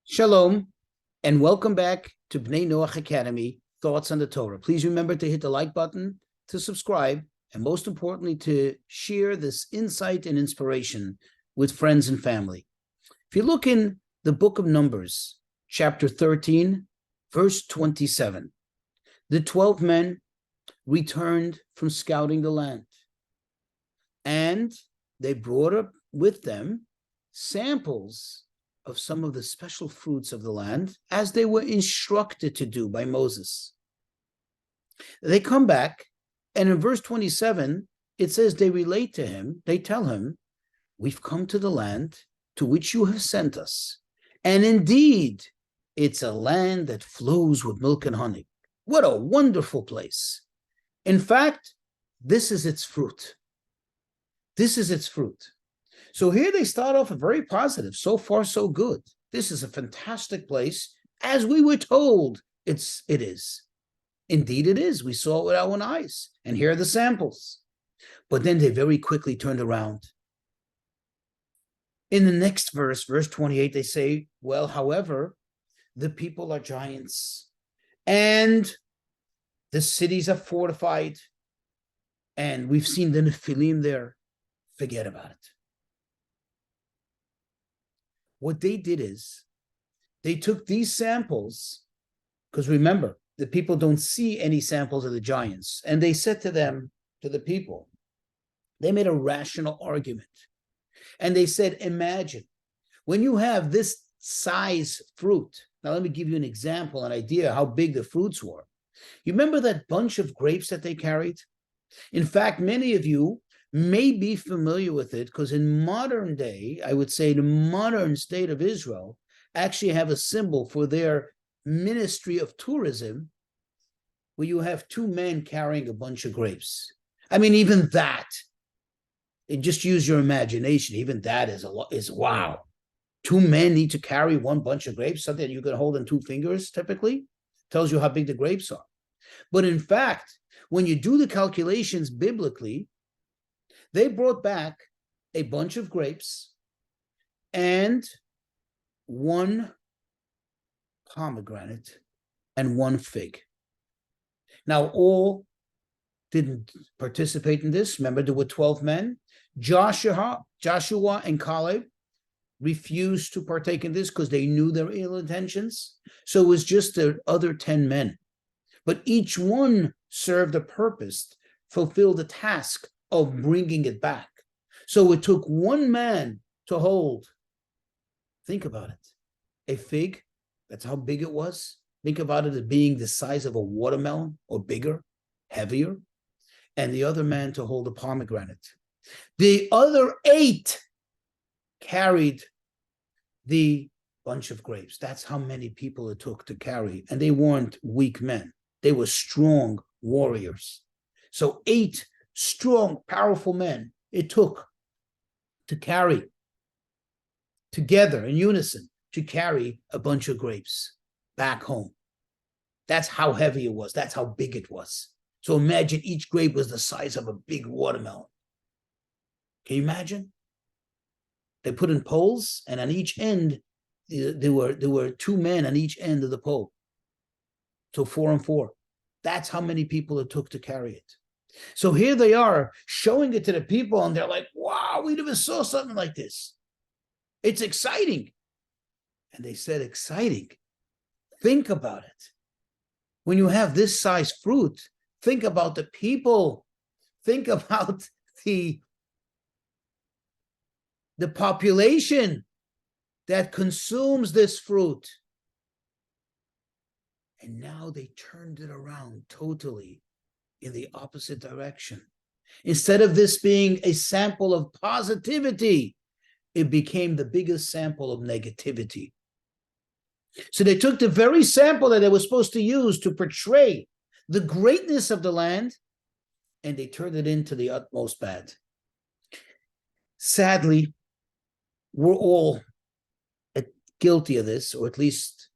Shalom, and welcome back to Bnei Noach Academy, Thoughts on the Torah. Please remember to hit the like button, to subscribe, and most importantly, to share this insight and inspiration with friends and family. If you look in the book of Numbers, chapter 13, verse 27, the 12 men returned from scouting the land, and they brought up with them samples of some of the special fruits of the land, as they were instructed to do by Moses. They come back, and in verse 27, it says they relate to him, they tell him, we've come to the land to which you have sent us, and indeed, it's a land that flows with milk and honey. What a wonderful place. In fact, this is its fruit. This is its fruit. So here they start off very positive. So far, so good. This is a fantastic place, as we were told it is. Indeed, it is. We saw it with our own eyes. And here are the samples. But then they very quickly turned around. In the next verse, verse 28, they say, well, however, the people are giants, and the cities are fortified, and we've seen the Nephilim there. Forget about it. What they did is they took these samples, because remember, the people don't see any samples of the giants, and they said to them, to the people, they made a rational argument. And they said, imagine, when you have this size fruit, now let me give you an example, an idea how big the fruits were. You remember that bunch of grapes that they carried? In fact, many of you may be familiar with it, because in modern day, I would say the modern state of Israel actually have a symbol for their ministry of tourism, where you have two men carrying a bunch of grapes. I mean, even that, and just use your imagination, even that is wow. Two men need to carry one bunch of grapes, something that you can hold in two fingers typically, tells you how big the grapes are. But in fact, when you do the calculations biblically, they brought back a bunch of grapes and one pomegranate and one fig. Now, all didn't participate in this. Remember, there were 12 men. Joshua and Caleb refused to partake in this because they knew their ill intentions. So it was just the other 10 men. But each one served a purpose, fulfilled a task of bringing it back. So it took one man to hold, think about it, a fig. That's how big it was. Think about it as being the size of a watermelon or bigger, heavier, and the other man to hold a pomegranate. The other 8 carried the bunch of grapes. That's how many people it took to carry, and they weren't weak men. They were strong warriors. So 8 strong, powerful men it took to carry together in unison, to carry a bunch of grapes back home. That's how heavy it was. That's how big it was. So imagine each grape was the size of a big watermelon. Can you imagine? They put in poles, and on each end, there were 2 men on each end of the pole. So 4 and 4. That's how many people it took to carry it. So here they are showing it to the people, and they're like, wow, we never saw something like this. It's exciting. And they said, exciting. Think about it. When you have this size fruit, think about the people. Think about the population that consumes this fruit. And now they turned it around totally in the opposite direction. Instead of this being a sample of positivity, it became the biggest sample of negativity. So they took the very sample that they were supposed to use to portray the greatness of the land, and they turned it into the utmost bad. Sadly, we're all guilty of this, or at least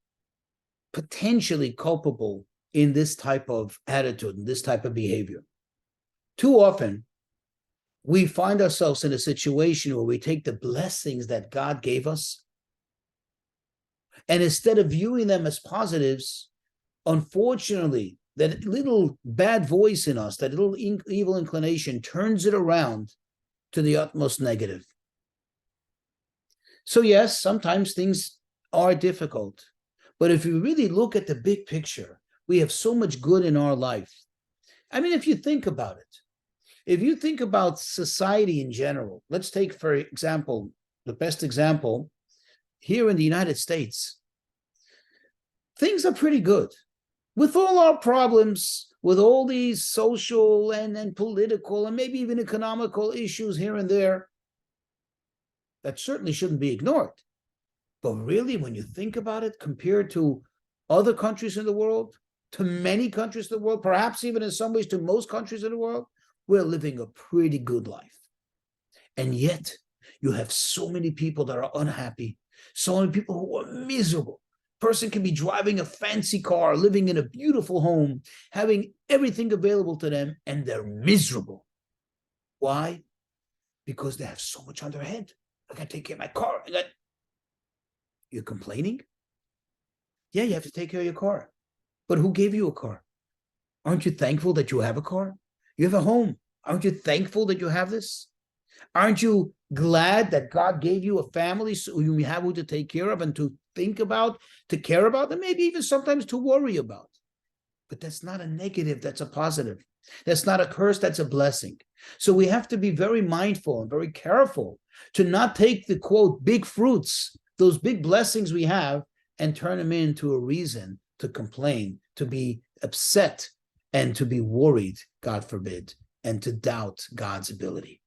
potentially culpable in this type of attitude, in this type of behavior. Too often, we find ourselves in a situation where we take the blessings that God gave us And instead of viewing them as positives, unfortunately, that little bad voice in us, that little evil inclination turns it around to the utmost negative. So yes, sometimes things are difficult, but if you really look at the big picture, we have so much good in our life. I mean, if you think about it, if you think about society in general, let's take, for example, the best example, here in the United States, things are pretty good. With all our problems, with all these social and political and maybe even economical issues here and there, that certainly shouldn't be ignored. But really, when you think about it, compared to other countries in the world, to many countries in the world, perhaps even in some ways to most countries in the world, we're living a pretty good life. And yet, you have so many people that are unhappy, so many people who are miserable. Person can be driving a fancy car, living in a beautiful home, having everything available to them, and they're miserable. Why? Because they have so much on their head. I got to take care of my car. You're complaining? Yeah, you have to take care of your car. But who gave you a car? Aren't you thankful that you have a car? You have a home. Aren't you thankful that you have this? Aren't you glad that God gave you a family so you have who to take care of and to think about, to care about, and maybe even sometimes to worry about? But that's not a negative, that's a positive. That's not a curse, that's a blessing. So we have to be very mindful and very careful to not take the, quote, big fruits, those big blessings we have, and turn them into a reason to complain, to be upset, and to be worried, God forbid, and to doubt God's ability.